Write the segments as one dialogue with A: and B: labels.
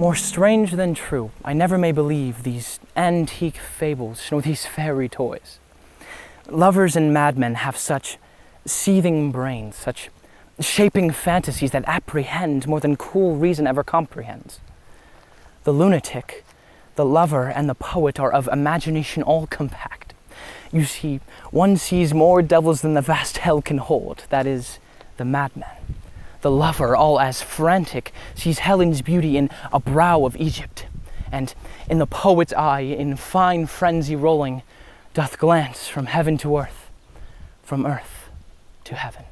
A: More strange than true, I never may believe these antique fables, nor these fairy toys. Lovers and madmen have such seething brains, such shaping fantasies that apprehend more than cool reason ever comprehends. The lunatic, the lover, and the poet are of imagination all compact. You see, one sees more devils than the vast hell can hold, that is, the madman. The lover, all as frantic, sees Helen's beauty in a brow of Egypt, and in the poet's eye, in fine frenzy rolling, doth glance from heaven to earth, from earth to heaven.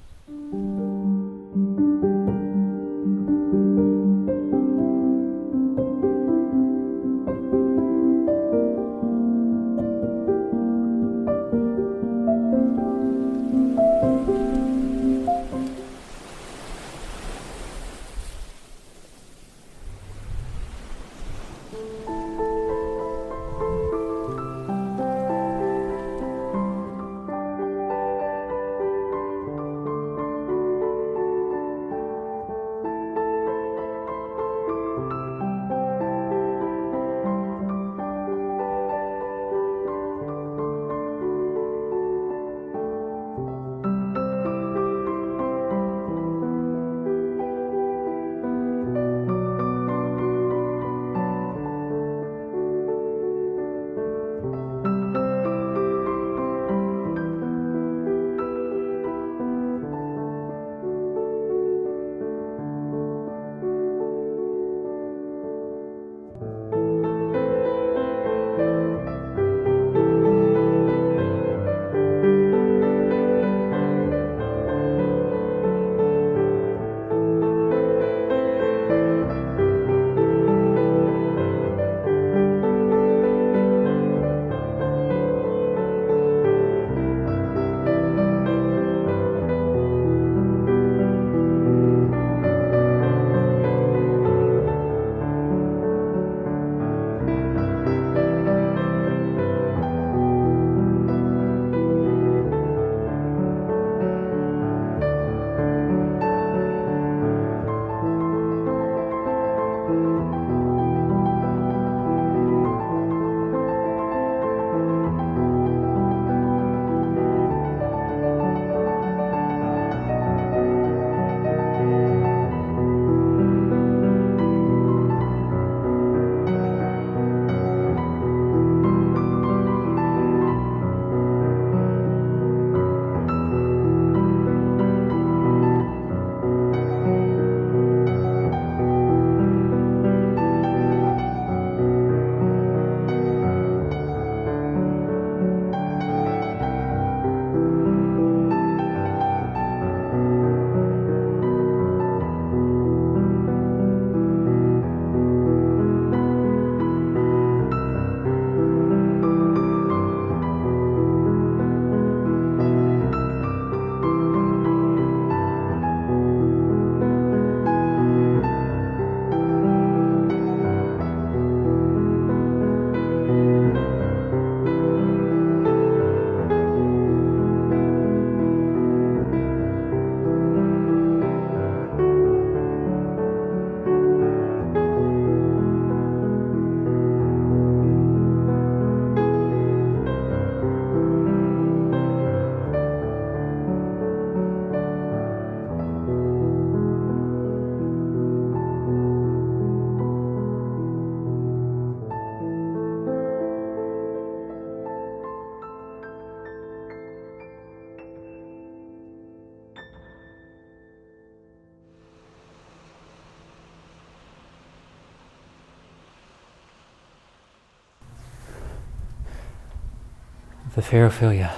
B: The fair Ophelia,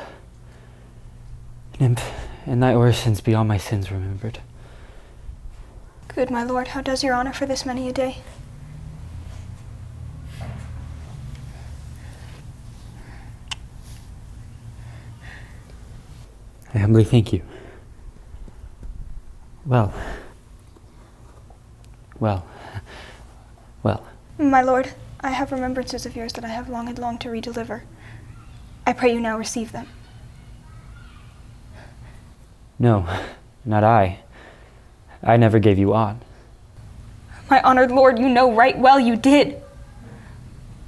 B: nymph, in thy orisons be all my sins remembered.
C: Good my lord, how does your honor for this many a day?
B: I humbly thank you. Well.
C: My lord, I have remembrances of yours that I have long and longed to redeliver. I pray you now receive them.
B: No, not I. I never gave you aught.
C: My honored lord, you know right well you did.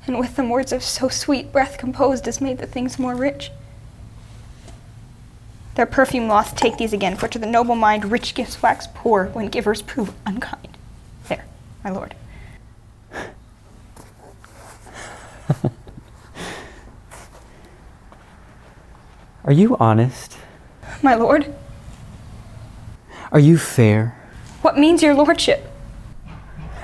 C: And with them words of so sweet breath composed as made the things more rich. Their perfume loth, take these again, for to the noble mind rich gifts wax poor when givers prove unkind. There, my lord.
B: Are you honest?
C: My lord?
B: Are you fair?
C: What means your lordship?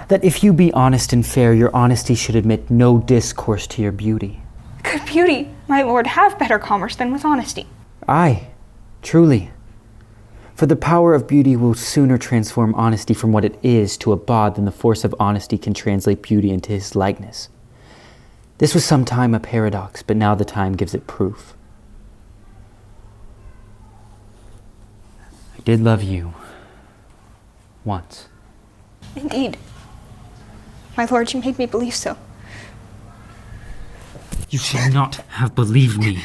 B: That if you be honest and fair, your honesty should admit no discourse to your beauty.
C: Could beauty, my lord, have better commerce than with honesty?
B: Aye, truly. For the power of beauty will sooner transform honesty from what it is to a bawd than the force of honesty can translate beauty into his likeness. This was sometime a paradox, but now the time gives it proof. I did love you. Once.
C: Indeed. My lord, you made me believe so.
B: You should not have believed me.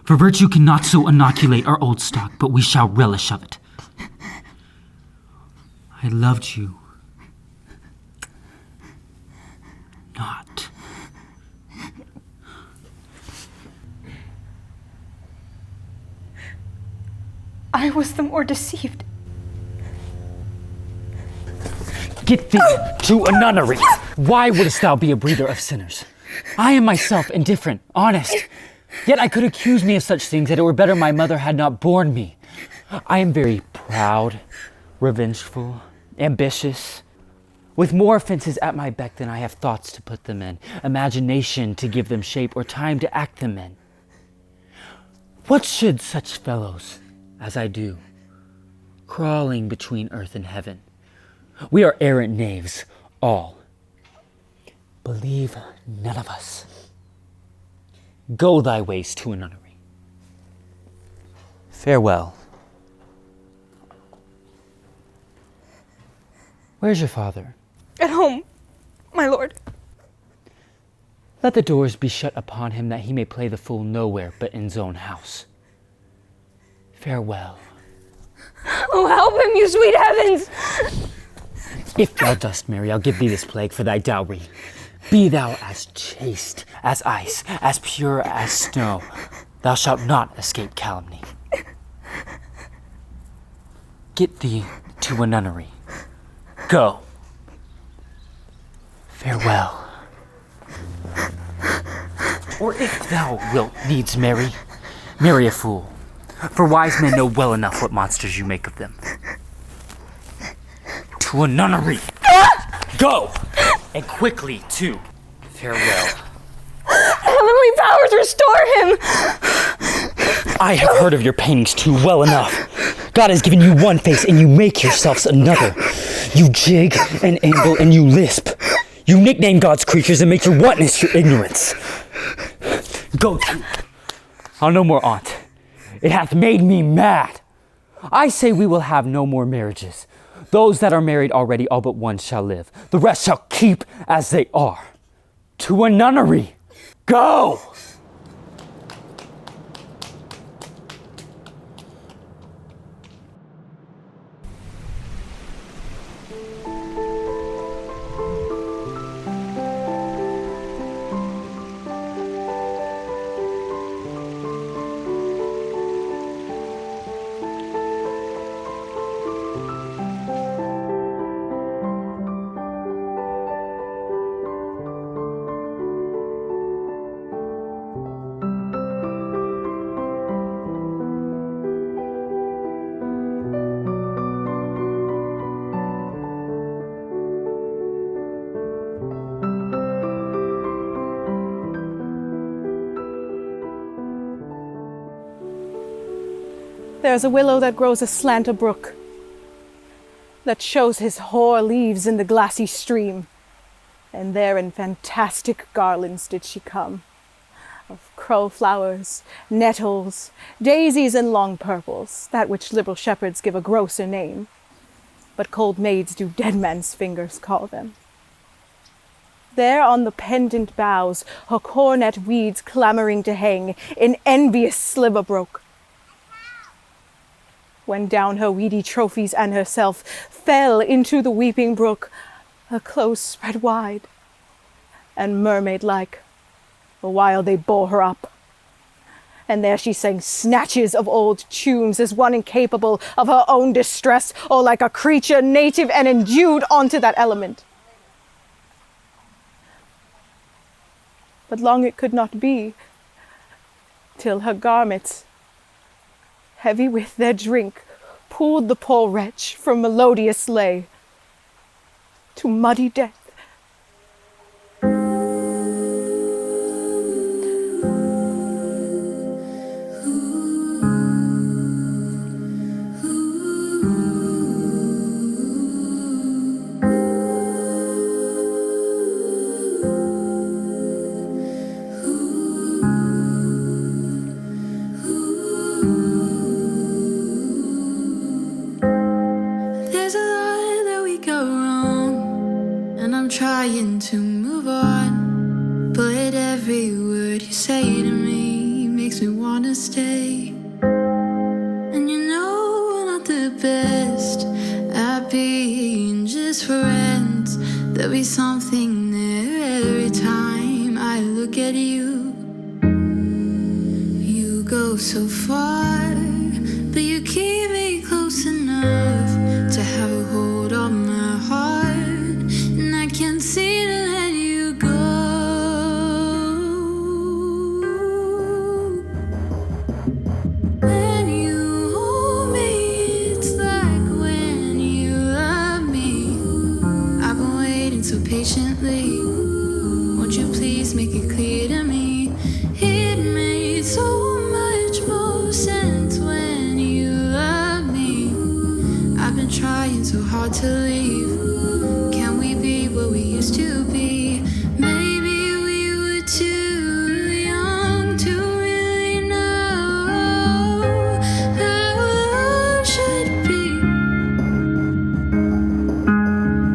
B: For virtue cannot so inoculate our old stock, but we shall relish of it. I loved you. Not.
C: I was the more deceived.
B: Get thee to a nunnery. Why wouldst thou be a breeder of sinners? I am myself indifferent, honest. Yet I could accuse me of such things that it were better my mother had not borne me. I am very proud, revengeful, ambitious, with more offenses at my beck than I have thoughts to put them in, imagination to give them shape, or time to act them in. What should such fellows as I do, crawling between earth and heaven? We are errant knaves, all. Believe none of us. Go thy ways to a nunnery. Farewell. Where's your father?
C: At home, my lord.
B: Let the doors be shut upon him, that he may play the fool nowhere but in his own house. Farewell.
C: Oh, help him, you sweet heavens!
B: If thou dost marry, I'll give thee this plague for thy dowry. Be thou as chaste as ice, as pure as snow. Thou shalt not escape calumny. Get thee to a nunnery. Go. Farewell. Or if thou wilt needs marry, marry a fool. For wise men know well enough what monsters you make of them. To a nunnery. Go! And quickly, too. Farewell.
C: Heavenly powers, restore him!
B: I have heard of your paintings too well enough. God has given you one face and you make yourselves another. You jig and amble and you lisp. You nickname God's creatures and make your wantness your ignorance. Go to. I'll no more aunt. It hath made me mad. I say we will have no more marriages. Those that are married already, all but one shall live. The rest shall keep as they are. To a nunnery. Go!
D: There's a willow that grows aslant a brook, that shows his hoar leaves in the glassy stream, and there in fantastic garlands did she come, of crow flowers, nettles, daisies, and long purples, that which liberal shepherds give a grosser name, but cold maids do dead man's fingers call them. There on the pendant boughs her cornet weeds clamoring to hang in envious sliver broke, when down her weedy trophies and herself fell into the weeping brook her clothes spread wide and mermaid-like, while they bore her up. And there she sang snatches of old tunes as one incapable of her own distress, or like a creature native and endued onto that element. But long it could not be, till her garments, heavy with their drink, pulled the poor wretch from melodious lay to muddy death.
E: Trying to move on, but every word you say to me makes me wanna stay. And you know we're not the best at being just friends. There'll be something there every time I look at you. You go so far, but you keep me close enough to have a hold on my heart. I can't seem to let you go. When you hold me, it's like when you love me. I've been waiting so patiently. Won't you please make it clear to me? It made so much more sense when you love me. I've been trying so hard to leave. What we used to be. Maybe we were too young to really know how love should be.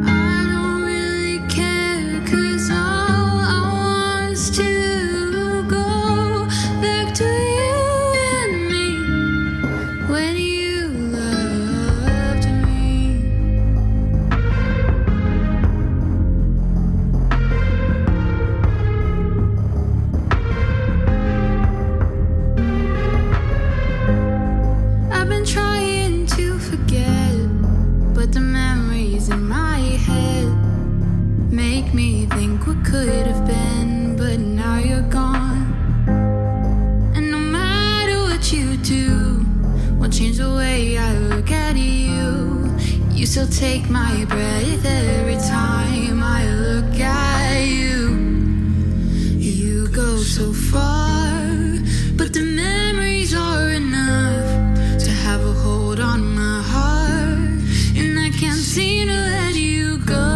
E: I don't really care, 'cause all I want is to go back to you and me when you loved me. Me think what could have been, but now you're gone. And no matter what you do, won't change the way I look at you. You still take my breath every time I look at you. You go so far, but the memories are enough to have a hold on my heart. And I can't seem to let you go.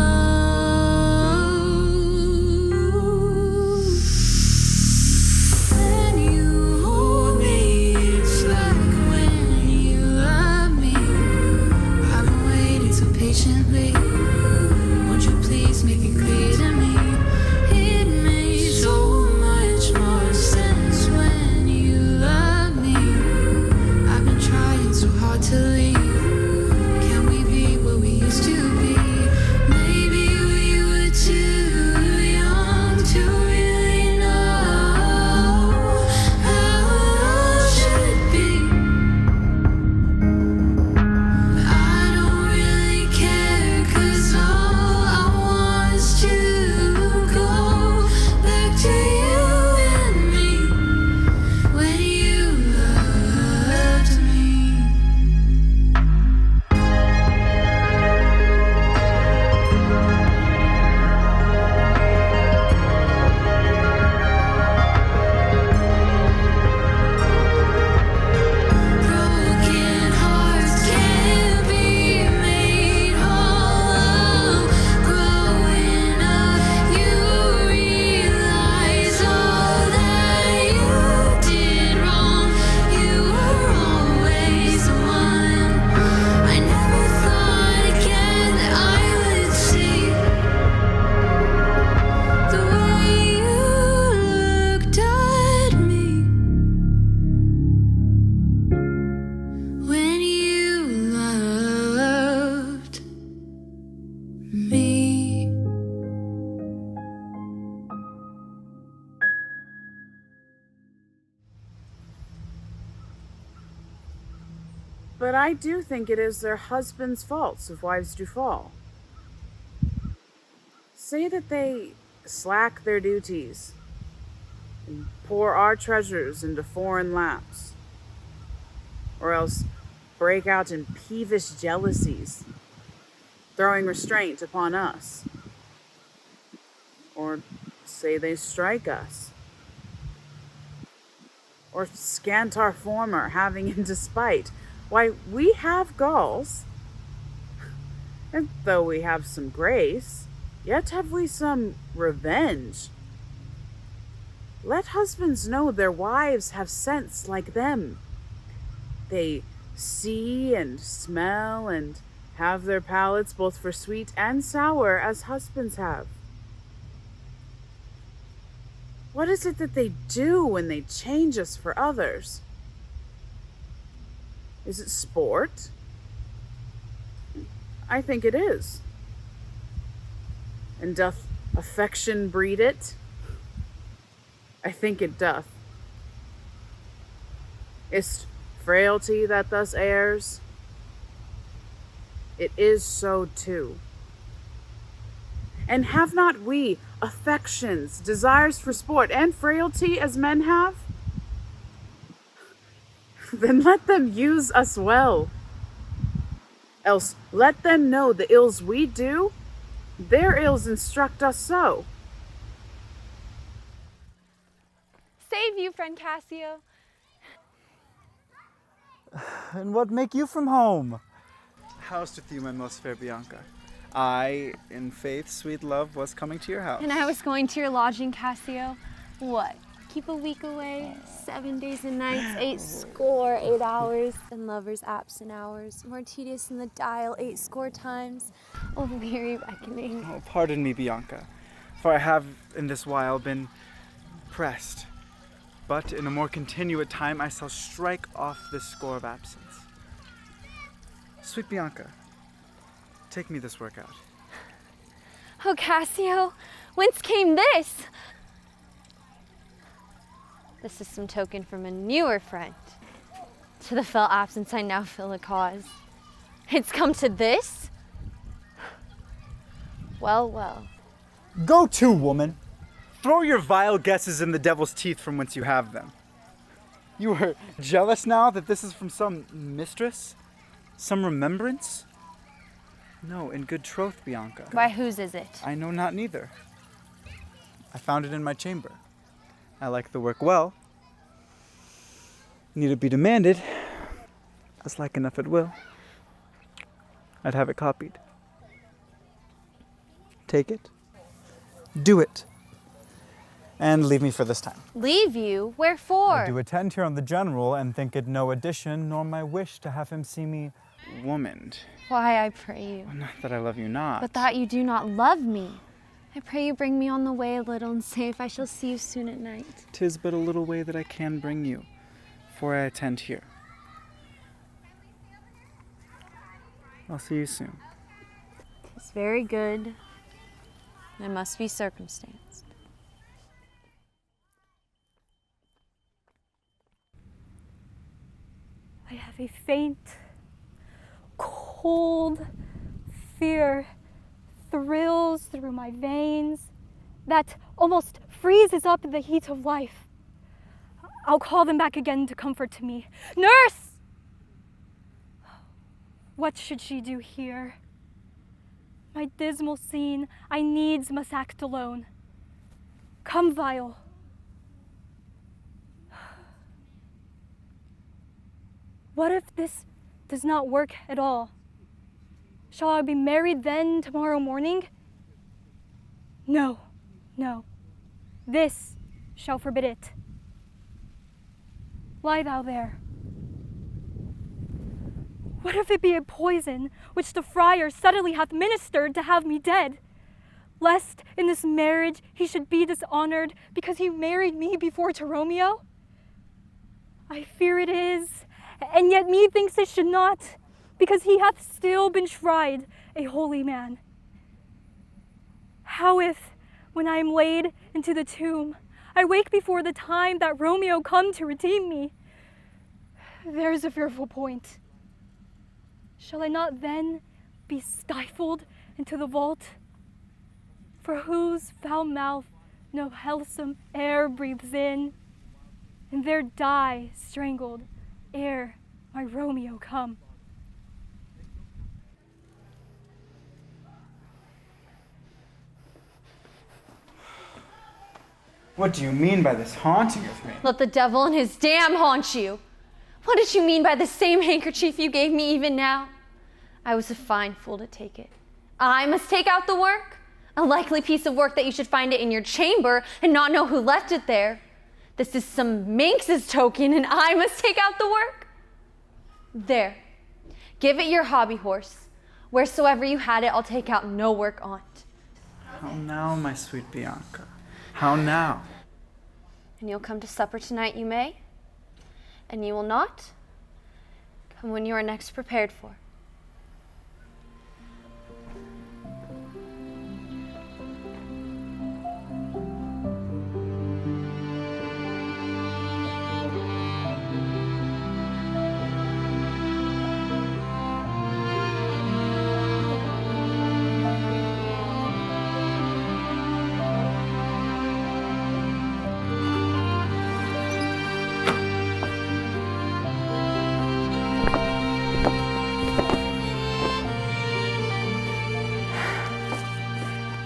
E: Won't you please
F: But I do think it is their husbands' faults if wives do fall. Say that they slack their duties and pour our treasures into foreign laps, or else break out in peevish jealousies, throwing restraint upon us, or say they strike us, or scant our former, having in despite. Why, we have galls, and though we have some grace, yet have we some revenge. Let husbands know their wives have sense like them. They see and smell and have their palates both for sweet and sour as husbands have. What is it that they do when they change us for others? Is it sport? I think it is. And doth affection breed it? I think it doth. Is't frailty that thus errs? It is so too. And have not we affections, desires for sport, and frailty as men have? Then let them use us well. Else let them know the ills we do, their ills instruct us so.
G: Save you, friend Cassio.
H: And what make you from home? Housed with you, my most fair Bianca. I, in faith, sweet love, was coming to your house.
G: And I was going to your lodging, Cassio. What? Keep a week away, 7 days and nights, 8 hours, and lovers' absent hours, more tedious than the dial 8 times. Oh, weary reckoning.
H: Oh, pardon me, Bianca, for I have in this while been pressed. But in a more continuate time I shall strike off this score of absence. Sweet Bianca, take me this work out.
G: Oh, Cassio, whence came this? This is some token from a newer friend. To the fell absence I now feel a cause. It's come to this? Well, well.
H: Go to, woman! Throw your vile guesses in the devil's teeth from whence you have them. You are jealous now that this is from some mistress? Some remembrance? No, in good troth, Bianca.
G: Why, whose is it?
H: I know not neither. I found it in my chamber. I like the work well. Need it be demanded, as like enough it will. I'd have it copied. Take it. Do it. And leave me for this time.
G: Leave you? Wherefore?
H: I do attend here on the general, and think it no addition, nor my wish to have him see me womaned.
G: Why, I pray you.
H: Not that I love you not.
G: But that you do not love me. I pray you bring me on the way a little, and say if I shall see you soon at night.
H: 'Tis but a little way that I can bring you, for I attend here. I'll see you soon.
G: It's very good. I must be circumstanced.
C: I have a faint, cold fear thrills through my veins that almost freezes up the heat of life. I'll call them back again to comfort to me. Nurse! What should she do here? My dismal scene I needs must act alone. Come, Vial. What if this does not work at all? Shall I be married then tomorrow morning? No, no. This shall forbid it. Lie thou there. What if it be a poison which the friar subtly hath ministered to have me dead? Lest in this marriage he should be dishonored because he married me before to Romeo? I fear it is, and yet methinks it should not, because he hath still been tried a holy man. How if, when I am laid into the tomb, I wake before the time that Romeo come to redeem me? There's a fearful point. shall I not then be stifled into the vault? For whose foul mouth no healthsome air breathes in, and there die strangled ere my Romeo come.
H: What do you mean by this haunting of me?
G: Let the devil and his dam haunt you. What did you mean by the same handkerchief you gave me even now? I was a fine fool to take it. I must take out the work? A likely piece of work that you should find it in your chamber and not know who left it there. This is some minx's token and I must take out the work? There, give it your hobby horse. Wheresoever you had it, I'll take out no work on't.
H: How now, my sweet Bianca? How now?
G: And you'll come to supper tonight, you may. And you will not. Come when you are next prepared for.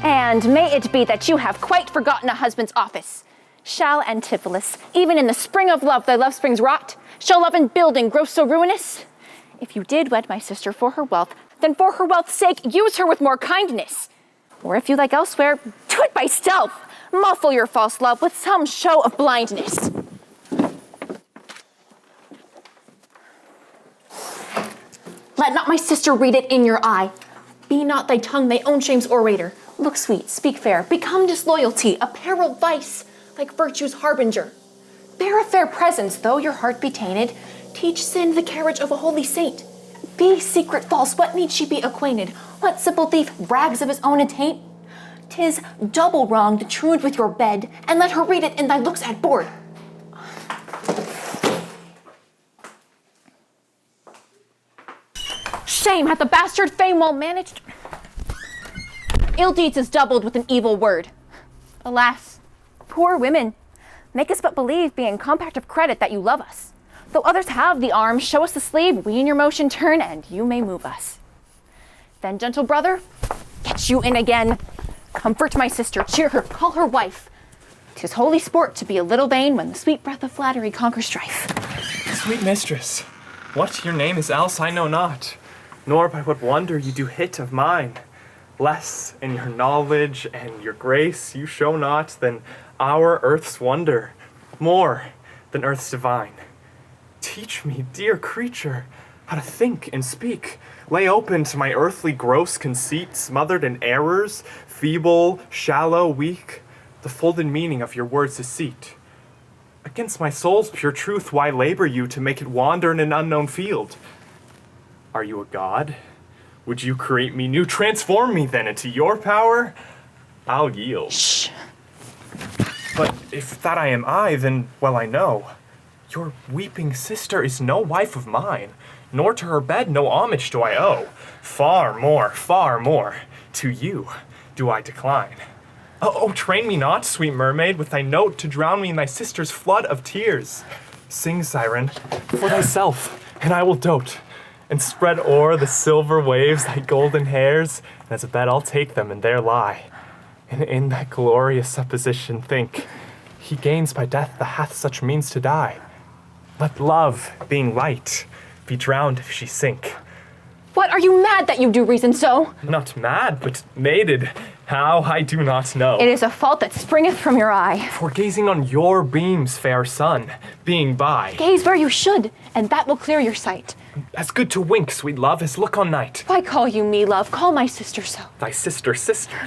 I: And may it be that you have quite forgotten a husband's office. Shall Antipholus, even in the spring of love thy love springs rot? Shall love in building grow so ruinous? If you did wed my sister for her wealth, then for her wealth's sake use her with more kindness. Or if you like elsewhere, do it by stealth. Muffle your false love with some show of blindness. Let not my sister read it in your eye. Be not thy tongue thy own shame's orator. Look sweet, speak fair, become disloyalty, apparel vice, like virtue's harbinger. Bear a fair presence, though your heart be tainted. Teach sin the carriage of a holy saint. Be secret false, what need she be acquainted? What simple thief brags of his own attaint? 'Tis double wrong to trude with your bed, and let her read it in thy looks at board. Shame hath the bastard fame well managed. Ill deeds is doubled with an evil word. Alas, poor women, make us but believe, being compact of credit, that you love us. Though others have the arm, show us the sleeve, we in your motion turn, and you may move us. Then, gentle brother, get you in again. Comfort my sister, cheer her, call her wife. 'Tis holy sport to be a little vain when the sweet breath of flattery conquers strife.
J: Sweet mistress, what your name is else I know not, nor by what wonder you do hit of mine. Less in your knowledge and your grace you show not than our earth's wonder, more than earth's divine. Teach me, dear creature, how to think and speak. Lay open to my earthly gross conceit, smothered in errors, feeble, shallow, weak, the folded meaning of your words' deceit. Against my soul's pure truth, why labor you to make it wander in an unknown field? Are you a god? Would you create me new? Transform me then into your power? I'll yield.
I: Shh.
J: But if that I am I, then well I know. Your weeping sister is no wife of mine, nor to her bed no homage do I owe. Far more, to you do I decline. Oh, train me not, sweet mermaid, with thy note to drown me in thy sister's flood of tears. Sing, siren, for thyself, and I will dote, and spread o'er the silver waves thy golden hairs, and as a bed I'll take them, and there lie. And in that glorious supposition think, he gains by death that hath such means to die. Let love, being light, be drowned if she sink.
I: What, are you mad that you do reason so?
J: Not mad, but mated. How, I do not know.
I: It is a fault that springeth from your eye.
J: For gazing on your beams, fair sun, being by.
I: Gaze where you should, and that will clear your sight.
J: As good to wink, sweet love, as look on night.
I: Why call you me, love? Call my sister so.
J: Thy sister.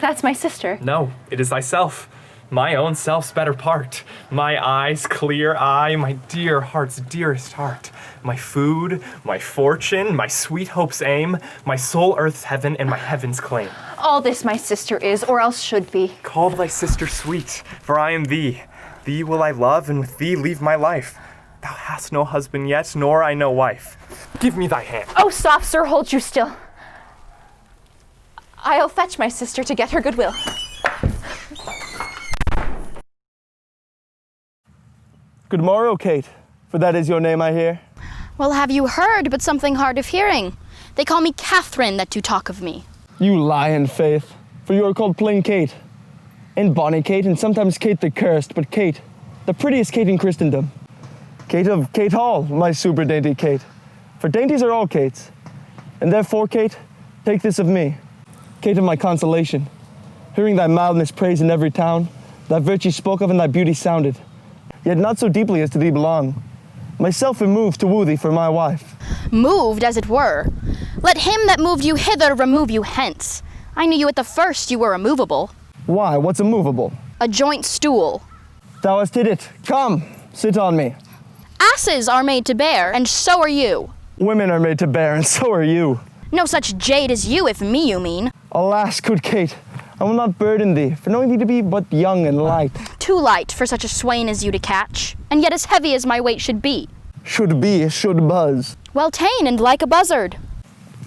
I: That's my sister.
J: No, it is thyself. My own self's better part. My eye's clear eye, my dear heart's dearest heart. My food, my fortune, my sweet hope's aim, my soul earth's heaven, and my heaven's claim.
I: All this my sister is, or else should be.
J: Call thy sister sweet, for I am thee. Thee will I love, and with thee leave my life. Thou hast no husband yet, nor I no wife. Give me thy hand.
I: Oh, soft sir, hold you still. I'll fetch my sister to get her goodwill.
K: Good morrow, Kate, for that is your name, I hear.
L: Well, have you heard but something hard of hearing? They call me Catherine that do talk of me.
K: You lie in faith, for you are called plain Kate, and bonny Kate, and sometimes Kate the cursed, but Kate, the prettiest Kate in Christendom. Kate of Kate Hall, my super dainty Kate, for dainties are all Kates, and therefore, Kate, take this of me, Kate of my consolation, hearing thy mildness praised in every town, thy virtue spoke of and thy beauty sounded, yet not so deeply as to thee belong. Myself am moved to woo thee for my wife.
L: Moved, as it were. Let him that moved you hither remove you hence. I knew you at the first you were immovable.
K: Why, what's immovable?
L: A joint stool.
K: Thou hast hit it. Come, sit on me.
L: Asses are made to bear, and so are you.
K: Women are made to bear, and so are you.
L: No such jade as you, if me you mean.
K: Alas, good Kate, I will not burden thee, for knowing thee to be but young and light.
L: Too light for such a swain as you to catch, and yet as heavy as my weight should be.
K: Should be, should buzz.
L: Well ta'en and like a buzzard.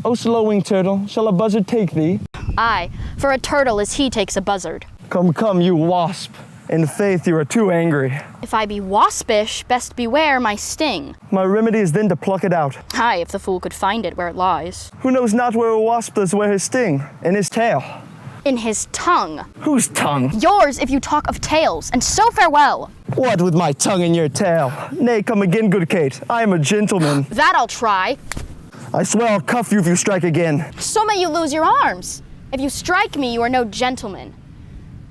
K: O slow-winged turtle, shall a buzzard take thee?
L: Aye, for a turtle as he takes a buzzard.
K: Come, come, you wasp. In faith, you are too angry.
L: If I be waspish, best beware my sting.
K: My remedy is then to pluck it out.
L: Aye, if the fool could find it where it lies.
K: Who knows not where a wasp does wear his sting? In his tail.
L: In his tongue.
K: Whose tongue?
L: Yours, if you talk of tails, and so farewell.
K: What with my tongue in your tail? Nay, come again, good Kate. I am a gentleman.
L: That I'll try.
K: I swear I'll cuff you if you strike again.
L: So may you lose your arms. If you strike me, you are no gentleman.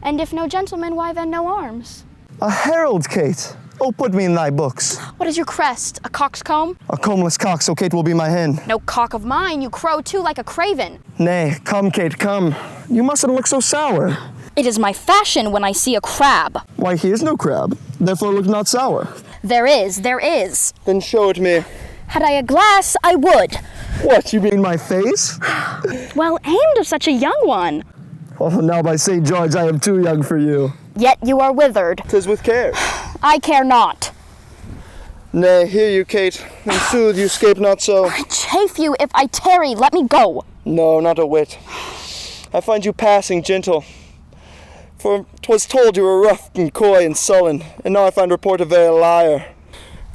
L: And if no gentleman, why then no arms?
K: A herald, Kate. Oh, put me in thy books.
L: What is your crest? A coxcomb?
K: A combless cock, so Kate will be my hen.
L: No cock of mine, you crow too like a craven.
K: Nay, come, Kate, come. You mustn't look so sour.
L: It is my fashion when I see a crab.
K: Why, he is no crab. Therefore look not sour.
L: There is, there is.
K: Then show it me.
L: Had I a glass, I would.
K: What, you mean my face?
L: Well aimed of such a young one.
K: Oh, now by St. George, I am too young for you.
L: Yet you are withered.
K: 'Tis with care.
L: I care not.
K: Nay, hear you, Kate. In sooth, you scape not so.
L: I chafe you if I tarry. Let me go.
K: No, not a whit. I find you passing gentle. For 'twas told you were rough and coy and sullen, and now I find report a very liar.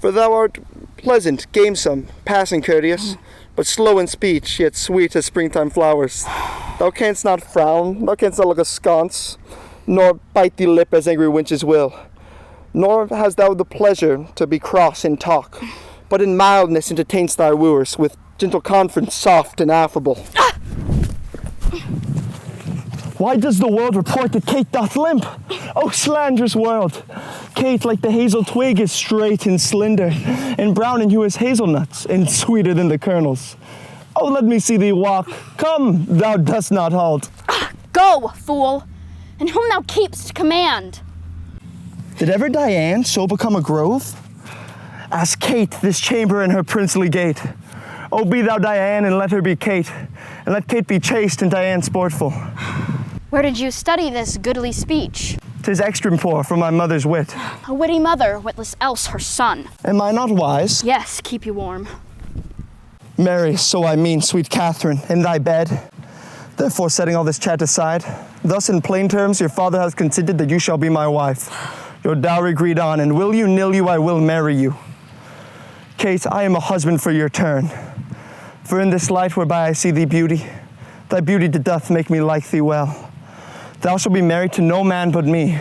K: For thou art pleasant, gamesome, passing courteous, but slow in speech, yet sweet as springtime flowers. Thou canst not frown, thou canst not look askance, nor bite the lip as angry wenches will. Nor hast thou the pleasure to be cross in talk, but in mildness entertainst thy wooers, with gentle conference soft and affable. Why does the world report that Kate doth limp? Oh, slanderous world! Kate, like the hazel twig, is straight and slender, and brown in hue as hazelnuts, and sweeter than the kernels. Oh, let me see thee walk. Come, thou dost not halt.
L: Go, fool, and whom thou keep'st command.
K: Did ever Diane so become a grove? Ask Kate this chamber and her princely gate. Oh, be thou Diane, and let her be Kate, and let Kate be chaste and Diane sportful.
L: Where did you study this goodly speech?
K: 'Tis extempore from my mother's wit.
L: A witty mother, witless else her son.
K: Am I not wise?
L: Yes, keep you warm.
K: Marry, so I mean, sweet Catherine, in thy bed. Therefore, setting all this chat aside, thus in plain terms your father has consented that you shall be my wife. Your dowry agreed on, and will you, nill you, I will marry you. Kate, I am a husband for your turn. For in this light whereby I see thee beauty, thy beauty doth make me like thee well. Thou shalt be married to no man but me,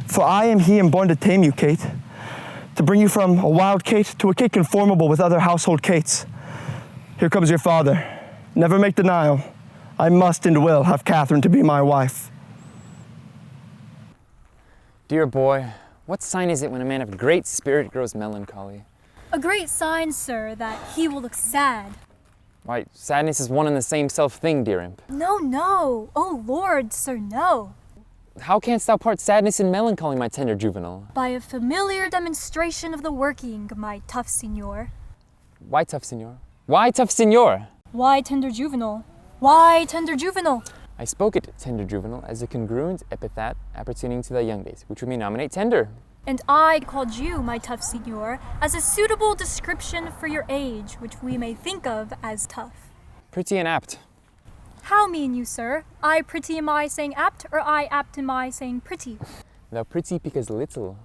K: for I am he am born to tame you, Kate, to bring you from a wild Kate to a Kate conformable with other household Kates. Here comes your father. Never make denial. I must and will have Catherine to be my wife.
B: Dear boy, what sign is it when a man of great spirit grows melancholy?
C: A great sign, sir, that he will look sad.
B: Why, sadness is one and the same self thing, dear imp.
C: No, no. Oh, Lord, sir, no.
B: How canst thou part sadness and melancholy, my tender juvenile?
C: By a familiar demonstration of the working, my tough signor.
B: Why tough, signor? Why tough, signor?
C: Why tender juvenile? Why tender juvenile?
B: I spoke it, tender juvenile, as a congruent epithet appertaining to thy young days, which we may nominate tender.
C: And I called you, my tough signor, as a suitable description for your age, which we may think of as tough.
M: Pretty and apt.
C: How mean you, sir? I pretty am I saying apt, or I apt am I saying pretty?
M: Thou pretty because little.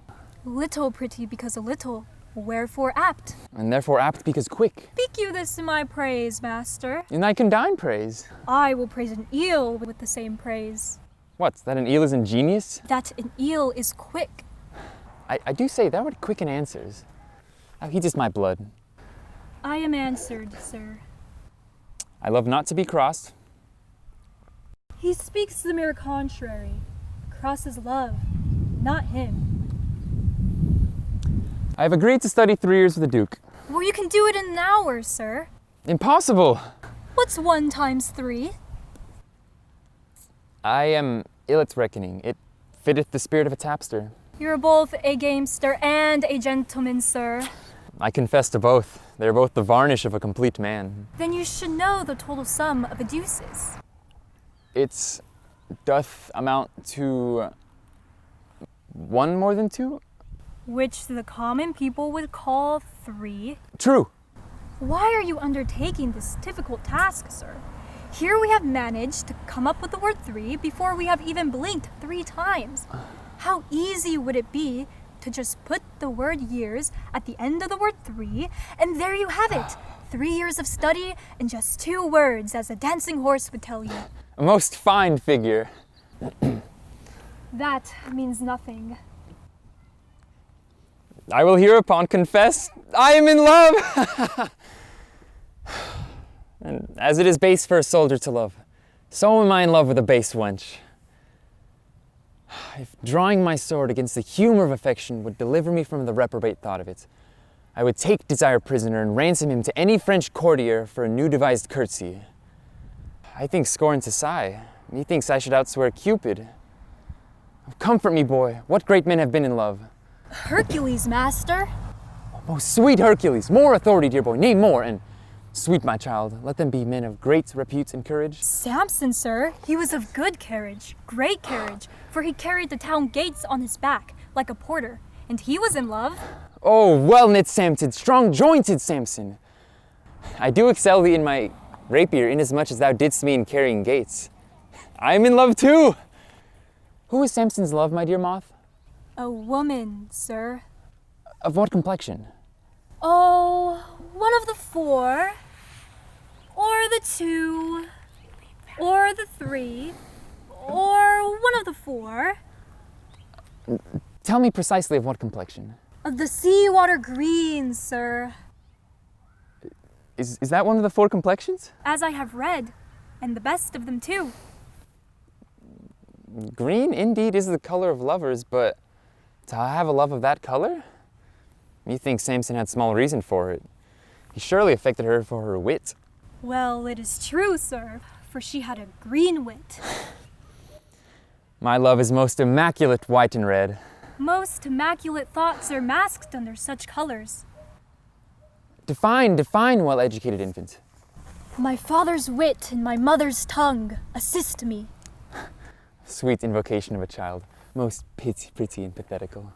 C: Little pretty because a little, wherefore apt?
M: And therefore apt because quick.
C: Speak you this in my praise, master.
M: In thy condign praise.
C: I will praise an eel with the same praise.
M: What, that an eel is ingenious?
C: That an eel is quick.
M: I do say thou art quick in answers. Thou heatest my blood.
C: I am answered, sir.
M: I love not to be crossed.
C: He speaks the mere contrary. Cross is love, not him.
M: I have agreed to study 3 years with the Duke.
C: Well, you can do it in an hour, sir.
M: Impossible!
C: What's 1 times 3?
M: I am ill at reckoning. It fitteth the spirit of a tapster.
C: You're both a gamester and a gentleman, sir.
M: I confess to both. They are both the varnish of a complete man.
C: Then you should know the total sum of a deuces.
M: It's doth amount to 1 more than 2?
C: Which the common people would call 3.
M: True.
C: Why are you undertaking this difficult task, sir? Here we have managed to come up with the word 3 before we have even blinked 3 times. How easy would it be to just put the word years at the end of the word 3, and there you have it. 3 years of study in just 2 words, as a dancing horse would tell you.
M: A most fine figure.
C: That means nothing.
M: I will hereupon confess I am in love! And as it is base for a soldier to love, so am I in love with a base wench. If drawing my sword against the humor of affection would deliver me from the reprobate thought of it, I would take desire prisoner and ransom him to any French courtier for a new devised curtsy. I think scorn to sigh. Methinks I should outswear Cupid. Comfort me, boy. What great men have been in love?
C: Hercules, master.
M: Most sweet Hercules. More authority, dear boy. Name more, and sweet my child, let them be men of great repute and courage.
C: Samson, sir. He was of good carriage, great carriage, for he carried the town gates on his back, like a porter, and he was in love.
M: Oh, well-knit Samson, strong-jointed Samson. I do excel thee in my rapier, inasmuch as thou didst me in carrying gates. I am in love too! Who is Samson's love, my dear moth?
C: A woman, sir.
M: Of what complexion?
C: Oh, 1 of the 4, or the 2, or the 3, or 1 of the 4.
M: Tell me precisely of what complexion.
C: Of the seawater green, sir.
M: Is that 1 of the 4 complexions?
C: As I have read, and the best of them too.
M: Green indeed is the color of lovers, but to have a love of that color? Methinks Samson had small reason for it. He surely affected her for her wit.
C: Well, it is true, sir, for she had a green wit.
M: My love is most immaculate white and red.
C: Most immaculate thoughts are masked under such colors.
M: Define, well-educated infant.
C: My father's wit and my mother's tongue assist me.
M: Sweet invocation of a child, most pretty and pathetical.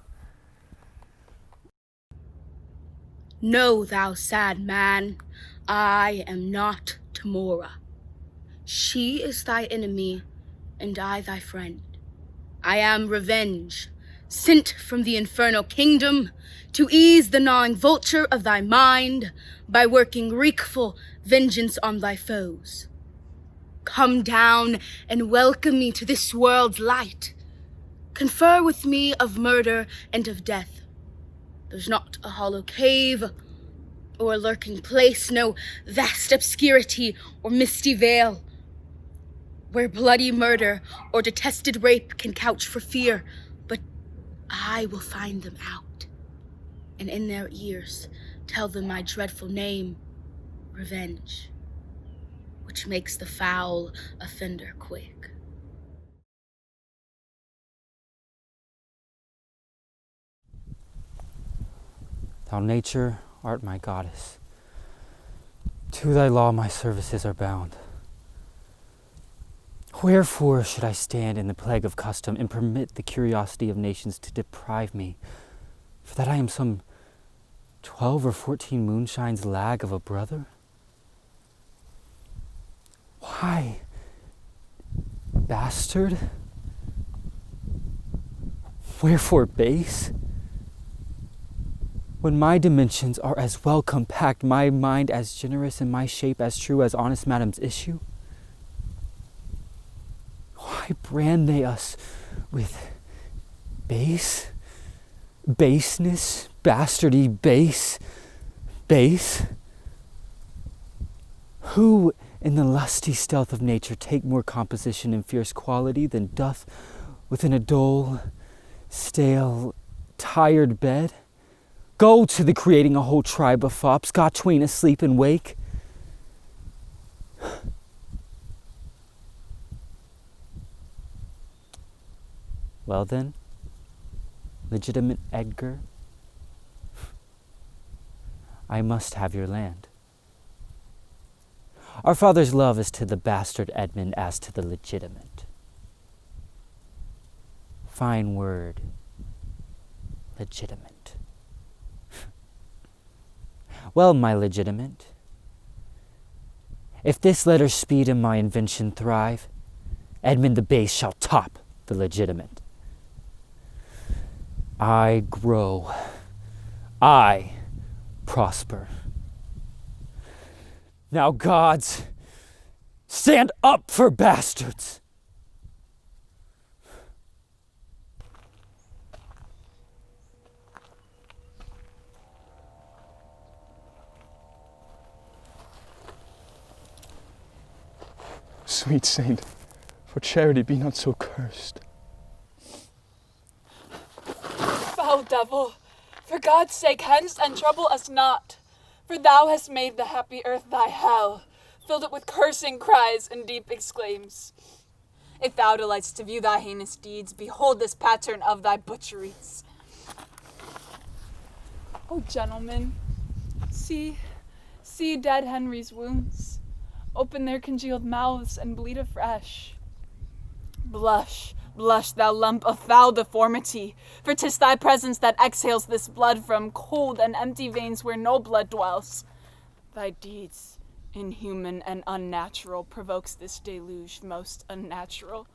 N: Know thou, sad man, I am not Tamora. She is thy enemy, and I thy friend. I am revenge, sent from the infernal kingdom to ease the gnawing vulture of thy mind by working wreakful vengeance on thy foes. Come down and welcome me to this world's light. Confer with me of murder and of death. There's not a hollow cave or a lurking place, no vast obscurity or misty veil, where bloody murder or detested rape can couch for fear, but I will find them out, and in their ears tell them my dreadful name, revenge, which makes the foul offender quake.
B: Thou nature art my goddess. To thy law my services are bound. Wherefore should I stand in the plague of custom and permit the curiosity of nations to deprive me For that I am some 12 or 14 moonshines lag of a brother? Why, bastard? Wherefore base? When my dimensions are as well compact, my mind as generous, and my shape as true as honest madam's issue? Why brand they us with base, baseness, bastardy, base? Who in the lusty stealth of nature take more composition and fierce quality than doth within a dull, stale, tired bed? Go to the creating a whole tribe of fops, got twain asleep and wake. Well then, legitimate Edgar, I must have your land. Our father's love is to the bastard Edmund as to the legitimate. Fine word, legitimate. Well, my legitimate, if this letter speed and my invention thrive, Edmund the base shall top the legitimate. I grow, I prosper. Now, gods, stand up for bastards!
K: Sweet saint, for charity be not so cursed.
O: Foul devil, for God's sake hence and trouble us not, for thou hast made the happy earth thy hell, filled it with cursing cries and deep exclaims. If thou delightst to view thy heinous deeds, behold this pattern of thy butcheries. O gentlemen, see dead Henry's wounds. Open their congealed mouths and bleed afresh. Blush, thou lump of foul deformity, for 'tis thy presence that exhales this blood from cold and empty veins where no blood dwells. Thy deeds, inhuman and unnatural, provokes this deluge most unnatural.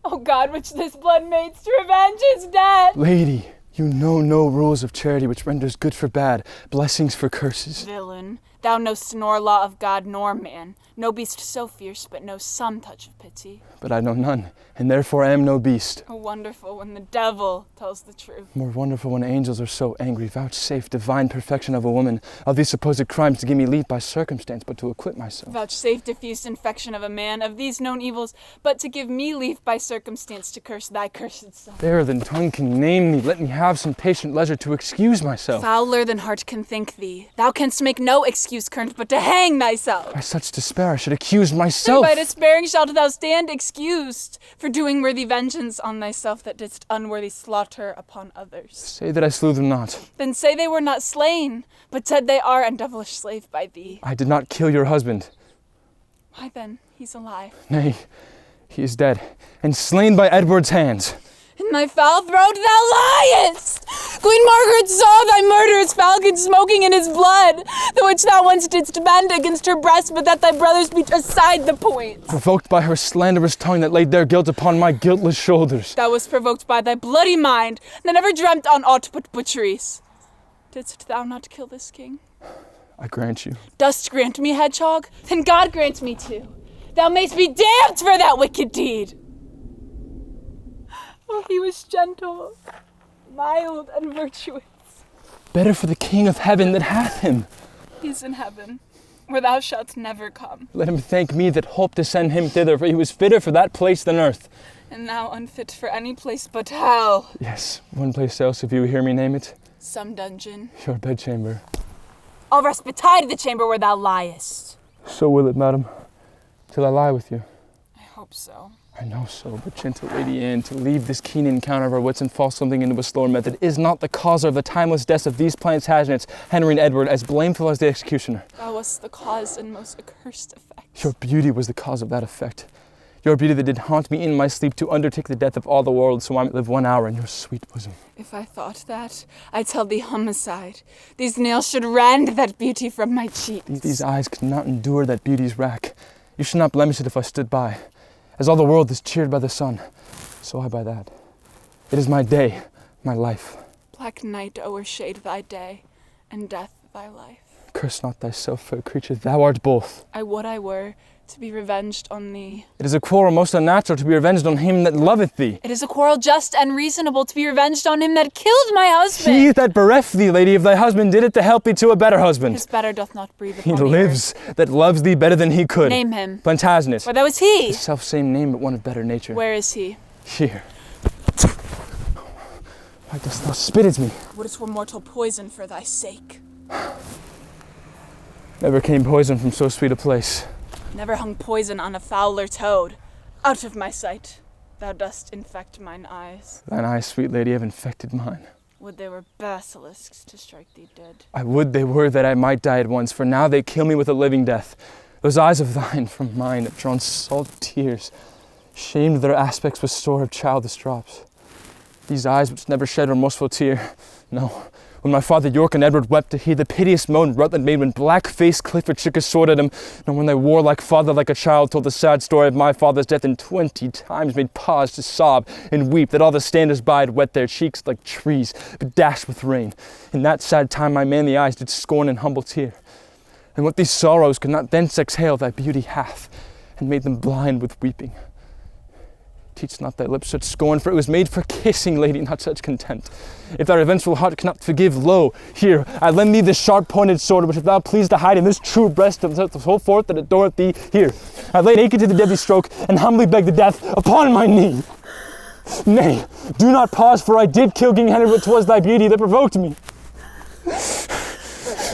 O: O God, which this blood makes to revenge his death!
K: Lady, you know no rules of charity which renders good for bad, blessings for curses.
O: Villain, thou know'st nor law of God nor man, no beast so fierce but knows some touch of pity.
K: But I know none, and therefore am no beast.
O: O wonderful when the devil tells the truth.
K: More wonderful when angels are so angry. Vouchsafe divine perfection of a woman, of these supposed crimes to give me leave by circumstance, but to acquit myself.
O: Vouchsafe diffuse infection of a man, of these known evils, but to give me leave by circumstance to curse thy cursed son.
K: Fairer than tongue can name thee, let me have some patient leisure to excuse myself.
O: Fouler than heart can think thee, thou canst make no excuse current but to hang thyself.
K: By such despair I should accuse myself.
O: And by despairing shalt thou stand excused, for doing worthy vengeance on thyself that didst unworthy slaughter upon others.
K: Say that I slew them not.
O: Then say they were not slain, but said they are and devilish slave by thee.
K: I did not kill your husband.
O: Why then, he's alive.
K: Nay, he is dead, and slain by Edward's hands.
O: In thy foul throat thou liest! Queen Margaret saw thy murderous falcon smoking in his blood, the which thou once didst bend against her breast, but that thy brothers beat aside the point.
K: Provoked by her slanderous tongue that laid their guilt upon my guiltless shoulders.
O: Thou wast provoked by thy bloody mind, that never dreamt on aught but butcheries. Didst thou not kill this king?
K: I grant you.
O: Dost grant me, hedgehog? Then God grant me too. Thou mayst be damned for that wicked deed. Oh, he was gentle, mild, and virtuous.
K: Better for the King of heaven that hath him.
O: He's in heaven, where thou shalt never come.
K: Let him thank me that hoped to send him thither, for he was fitter for that place than earth.
O: And thou unfit for any place but hell.
K: Yes, one place else, if you hear me name it.
O: Some dungeon.
K: Your bedchamber.
O: I'll rest betide the chamber where thou liest.
K: So will it, madam, till I lie with you.
O: I hope so.
K: I know so, but gentle Lady Anne, to leave this keen encounter of our wits and fall something into a slower method is not the cause of the timeless deaths of these Plantagenets, Henry and Edward, as blameful as the executioner.
O: Thou wast the cause and most accursed effect.
K: Your beauty was the cause of that effect.
P: Your beauty that did haunt me in my sleep to undertake the death of all the world, so I might live 1 hour in your sweet bosom.
O: If I thought that, I tell thee homicide. These nails should rend that beauty from my cheeks.
P: These eyes could not endure that beauty's rack. You should not blemish it if I stood by. As all the world is cheered by the sun, so I by that. It is my day, my life.
O: Black night o'ershade thy day, and death thy life.
P: Curse not thyself, fair creature, thou art both.
O: I would I were to be revenged on thee.
P: It is a quarrel most unnatural to be revenged on him that loveth thee.
O: It is a quarrel just and reasonable to be revenged on him that killed my husband.
P: He that bereft thee, lady, of thy husband, did it to help thee to a better husband.
O: His better doth not breathe
P: He
O: upon the
P: lives
O: earth.
P: that loves thee better than he could.
O: Name him.
P: Plantagenet.
O: Where that was he.
P: The self-same name, but one of better nature.
O: Where is he?
P: Here. Why dost thou spit at me?
O: Would it were mortal poison for thy sake.
P: Never came poison from so sweet a place.
O: Never hung poison on a fouler toad. Out of my sight. Thou dost infect mine eyes.
P: Thine eyes, sweet lady, have infected mine.
O: Would they were basilisks to strike thee dead.
P: I would they were, that I might die at once, for now they kill me with a living death. Those eyes of thine from mine have drawn salt tears, shamed their aspects with store of childish drops. These eyes which never shed remorseful tear, no. When my father York and Edward wept to hear the piteous moan Rutland made when black-faced Clifford shook his sword at him, and when thy warlike father like a child told the sad story of my father's death, and 20 times made pause to sob and weep, that all the standers by had wet their cheeks like trees bedashed with rain. In that sad time my manly eyes did scorn and humble tear, and what these sorrows could not thence exhale thy beauty hath, and made them blind with weeping. Teach not thy lips such scorn, for it was made for kissing, lady, not such contempt. If thy revengeful heart cannot forgive, lo, here, I lend thee this sharp-pointed sword, which if thou please to hide in this true breast of the whole fort that adoreth thee, here, I lay naked to the deadly stroke, and humbly beg the death upon my knee. Nay, do not pause, for I did kill King Henry, but 'twas thy beauty that provoked me.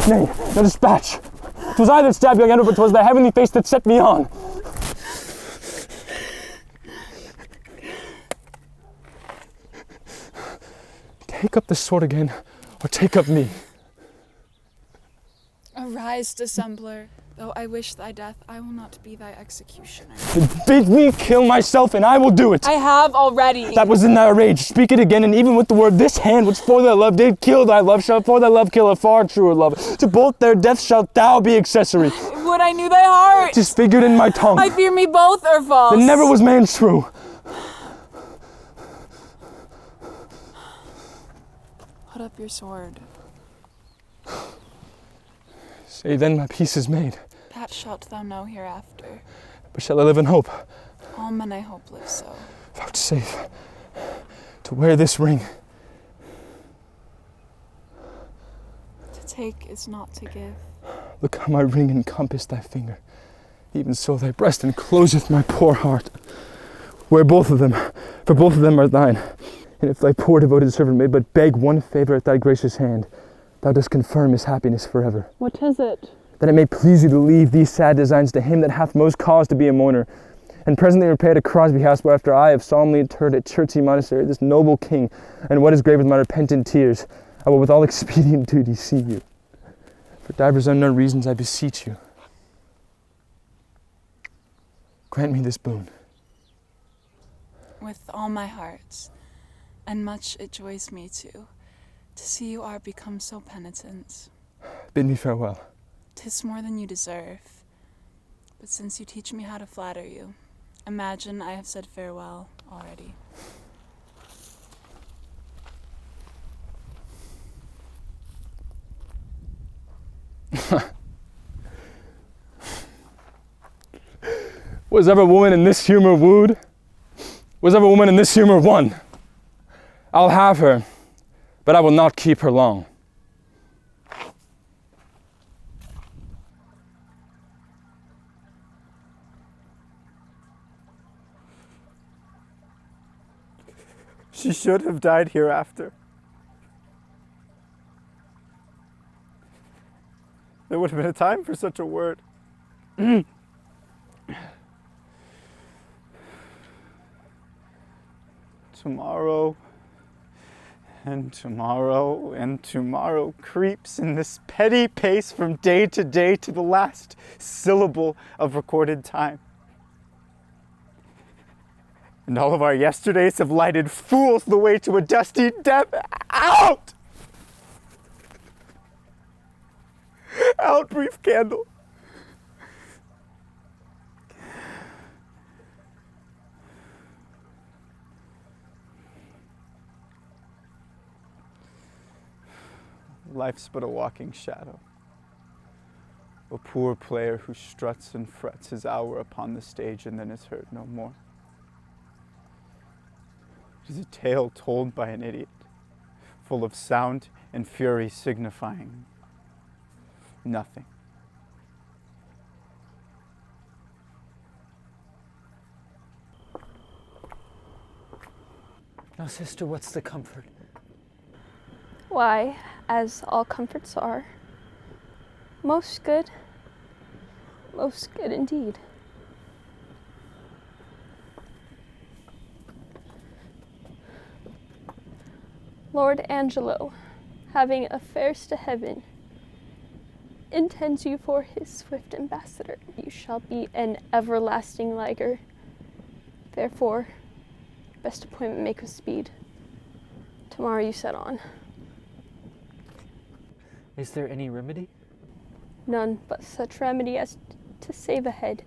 P: Nay, no dispatch. 'Twas I that stabbed young Edward, but 'twas thy heavenly face that set me on. Take up the sword again, or take up me.
O: Arise, dissembler. Though I wish thy death, I will not be thy executioner.
P: Then bid me kill myself, and I will do it.
O: I have already.
P: That was in thy rage. Speak it again, and even with the word, this hand which for thy love did kill thy love, shall for thy love kill a far truer love. To both their deaths shalt thou be accessory.
O: Would I knew thy heart.
P: Disfigured in my tongue.
O: I fear me both are false.
P: Then never was man true.
O: Put up your sword.
P: Say then my peace is made.
O: That shalt thou know hereafter.
P: But shall I live in hope?
O: All men I hope live so.
P: Vouchsafe to wear this ring.
O: To take is not to give.
P: Look how my ring encompassed thy finger. Even so thy breast encloseth my poor heart. Wear both of them, for both of them are thine. And if thy poor devoted servant may but beg one favour at thy gracious hand, thou dost confirm his happiness forever.
D: What is it?
P: That it may please you to leave these sad designs to him that hath most cause to be a mourner, and presently repair to Crosby House, where after I have solemnly interred at Chertsey Monastery this noble king, and what is grave with my repentant tears, I will with all expedient duty see you. For divers unknown reasons I beseech you, grant me this boon.
O: With all my heart, and much it joys me to see you are become so penitent.
P: Bid me farewell.
O: 'Tis more than you deserve, but since you teach me how to flatter you, imagine I have said farewell already.
P: Was ever woman in this humor wooed? Was ever woman in this humor won? I'll have her, but I will not keep her long.
H: She should have died hereafter. There would have been a time for such a word. Tomorrow, and tomorrow, and tomorrow creeps in this petty pace from day to the last syllable of recorded time. And all of our yesterdays have lighted fools the way to a dusty death. Out! Out, brief candle. Life's but a walking shadow. A poor player who struts and frets his hour upon the stage and then is heard no more. It is a tale told by an idiot, full of sound and fury signifying nothing.
B: Now, sister, what's the comfort?
Q: Why, as all comforts are, most good indeed. Lord Angelo, having affairs to heaven, intends you for his swift ambassador. You shall be an everlasting liger. Therefore, best appointment make with speed. Tomorrow you set on.
B: Is there any remedy?
Q: None but such remedy as to save a head,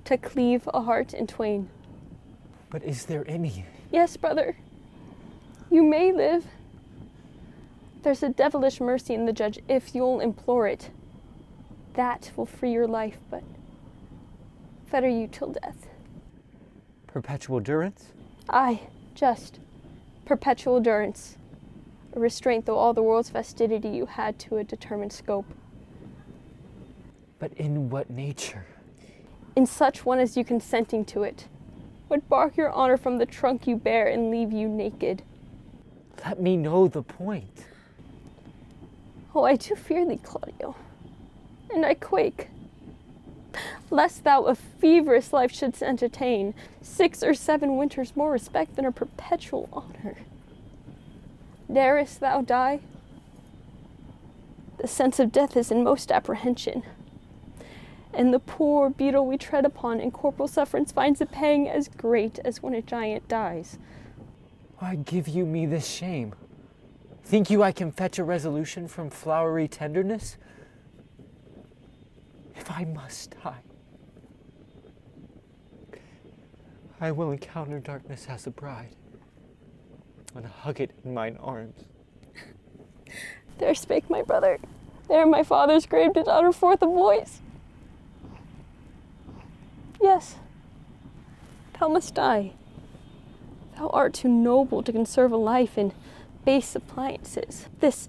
Q: to cleave a heart in twain.
B: But is there any?
Q: Yes, brother. You may live. There's a devilish mercy in the judge if you'll implore it. That will free your life, but fetter you till death.
B: Perpetual durance?
Q: Aye, just perpetual durance. A restraint though all the world's fastidity you had to a determined scope.
B: But in what nature?
Q: In such one as you consenting to it would bark your honor from the trunk you bear and leave you naked.
B: Let me know the point.
Q: Oh, I do fear thee, Claudio, and I quake, lest thou a feverish life shouldst entertain 6 or 7 winters more respect than a perpetual honor. Darest thou die? The sense of death is in most apprehension, and the poor beetle we tread upon in corporal sufferance finds a pang as great as when a giant dies.
B: Why give you me this shame? Think you I can fetch a resolution from flowery tenderness? If I must die, I will encounter darkness as a bride, and hug it in mine arms.
Q: There spake my brother. There my father's grave did utter forth a voice. Yes, thou must die. Thou art too noble to conserve a life in base appliances. This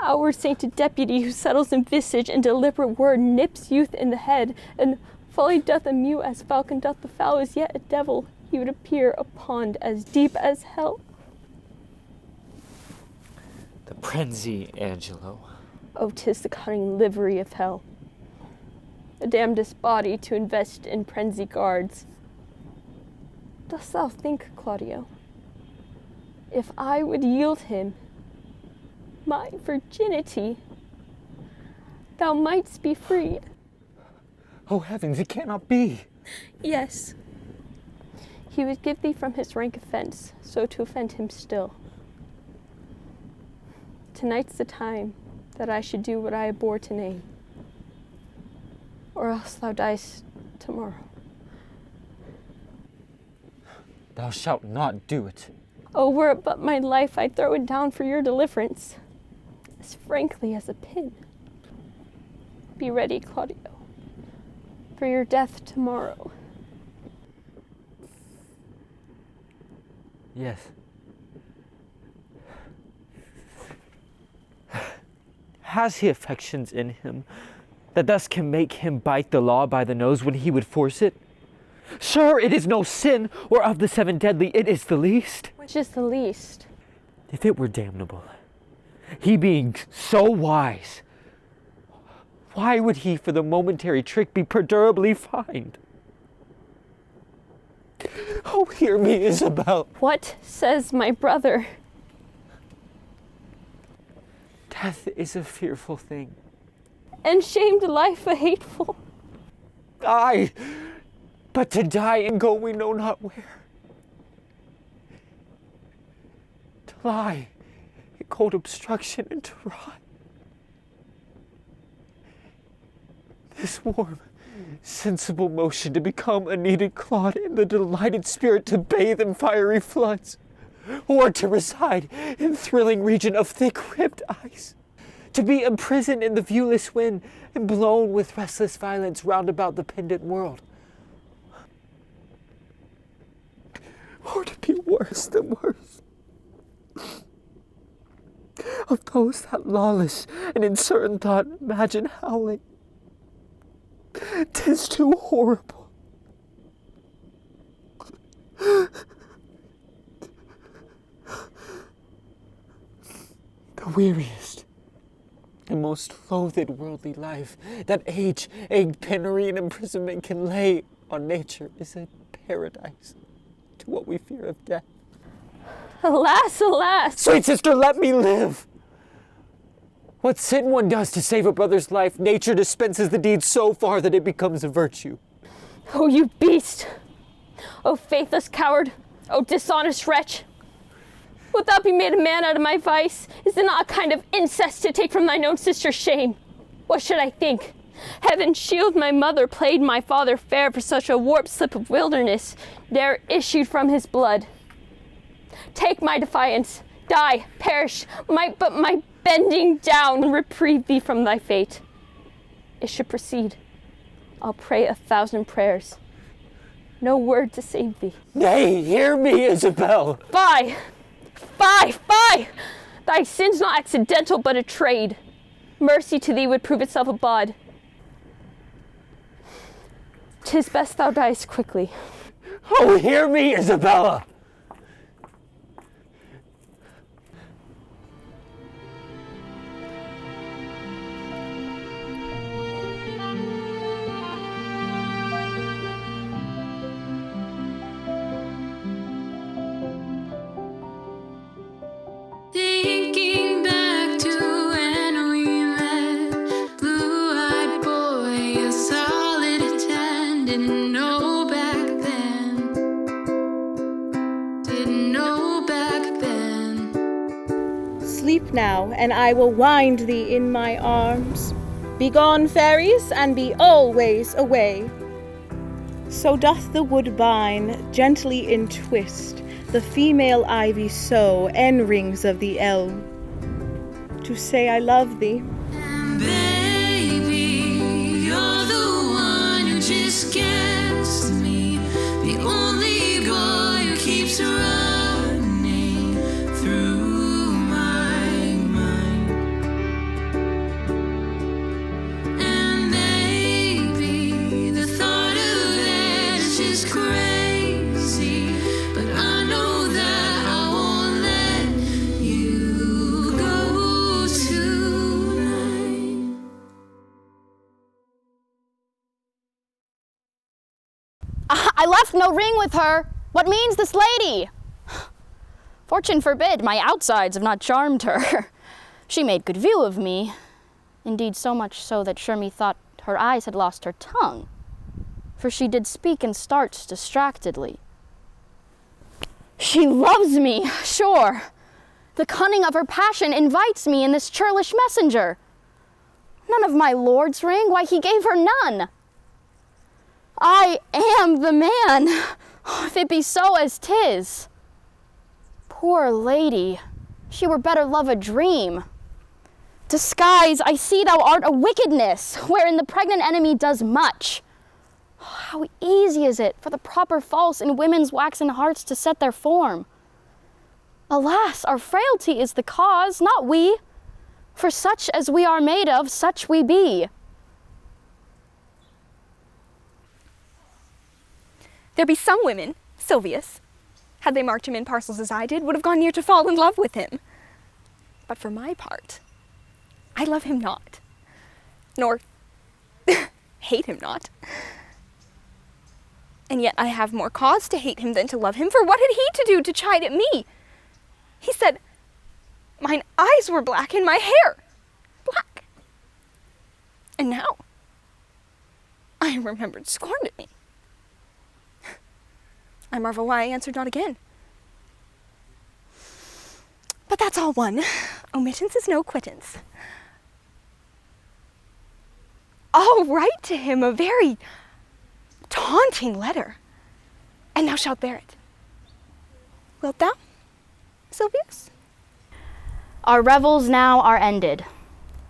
Q: our sainted deputy who settles in visage and deliberate word nips youth in the head, and folly doth a mew as falcon doth the fowl, is yet a devil. He would appear a pond as deep as hell.
B: The frenzy, Angelo.
Q: Oh, 'tis the cunning livery of hell. The damnedest body to invest in frenzy guards. Dost thou think, Claudio, if I would yield him my virginity, thou mightst be freed?
B: Oh heavens, it cannot be.
Q: Yes. He would give thee from his rank offense, so to offend him still. Tonight's the time that I should do what I abhor to name, or else thou diest tomorrow.
B: Thou shalt not do it.
Q: Oh, were it but my life, I'd throw it down for your deliverance, as frankly as a pin. Be ready, Claudio, for your death tomorrow.
B: Yes. Has he affections in him that thus can make him bite the law by the nose when he would force it? Sir, it is no sin, or of the 7 deadly, it is the least.
Q: Which is the least?
B: If it were damnable, he being so wise, why would he for the momentary trick be perdurably fined? Oh, hear me, Isabel.
Q: What says my brother?
B: Death is a fearful thing.
Q: And shamed life a hateful.
B: Aye, but to die and go we know not where. lie in cold obstruction and to rot. This warm, sensible motion to become a kneaded clod, and the delighted spirit to bathe in fiery floods, or to reside in thrilling region of thick-ribbed ice, to be imprisoned in the viewless wind and blown with restless violence round about the pendant world, or to be worse than worse, of those that lawless and uncertain thought imagine howling. 'Tis too horrible. The weariest and most loathed worldly life that age, ache, penury, and imprisonment can lay on nature is a paradise to what we fear of death.
Q: Alas, alas!
B: Sweet sister, let me live! What sin one does to save a brother's life, nature dispenses the deed so far that it becomes a virtue.
Q: Oh, you beast! Oh, faithless coward! Oh, dishonest wretch! Wilt thou be made a man out of my vice? Is it not a kind of incest to take from thine own sister's shame? What should I think? Heaven shield my mother, played my father fair, for such a warped slip of wilderness ne'er issued from his blood. Take my defiance, die, perish, might but my bending down reprieve thee from thy fate. It should proceed. I'll pray 1,000 prayers. No word to save thee.
B: Nay, hear me, Isabel!
Q: Fie! Fie! Fie! Thy sin's not accidental, but a trade. Mercy to thee would prove itself a bawd. 'Tis best thou diest quickly.
B: Oh, hear me, Isabella!
E: Thinking back to when we met, blue-eyed boy, a solid 10. Didn't know back then. Didn't know back then.
D: Sleep now, and I will wind thee in my arms. Begone, fairies, and be always away. So doth the woodbine gently entwist the female ivy so, N-rings of the elm, to say I love thee.
E: And baby, you're the one who just gets me, the only boy who keeps running through my mind. And baby, the thought of it is just crazy, but I know that I won't let you go tonight.
L: I left no ring with her. What means this lady? Fortune forbid, my outsides have not charmed her. She made good view of me. Indeed, so much so that sure me thought her eyes had lost her tongue. For she did speak and start distractedly. She loves me, sure. The cunning of her passion invites me in this churlish messenger. None of my lord's ring, why he gave her none. I am the man, if it be so as 'tis. Poor lady, she were better love a dream. Disguise, I see thou art a wickedness, wherein the pregnant enemy does much. How easy is it for the proper false in women's waxen hearts to set their form. Alas, our frailty is the cause, not we. For such as we are made of, such we be.
C: There be some women, Silvius, had they marked him in parcels as I did, would have gone near to fall in love with him. But for my part, I love him not, nor hate him not. And yet I have more cause to hate him than to love him, for what had he to do to chide at me? He said, mine eyes were black and my hair black. And now I am remembered scorned at me. I marvel why I answered not again. But that's all one. Omittance is no quittance. I'll write to him a very taunting letter, and thou shalt bear it. Wilt thou, Silvius?
L: Our revels now are ended.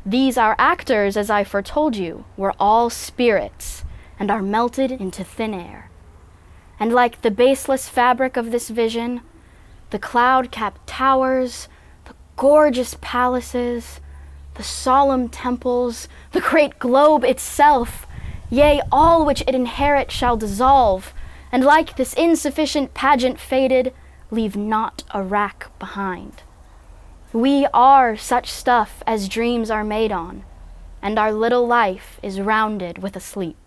L: These our actors, as I foretold you, were all spirits, and are melted into thin air. And like the baseless fabric of this vision, the cloud-capped towers, the gorgeous palaces, the solemn temples, the great globe itself, yea, all which it inherit shall dissolve, and like this insufficient pageant faded, leave not a rack behind. We are such stuff as dreams are made on, and our little life is rounded with a sleep.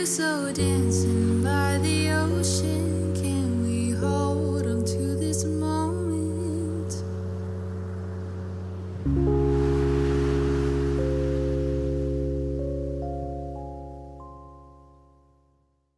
E: So dancing by the ocean, can we hold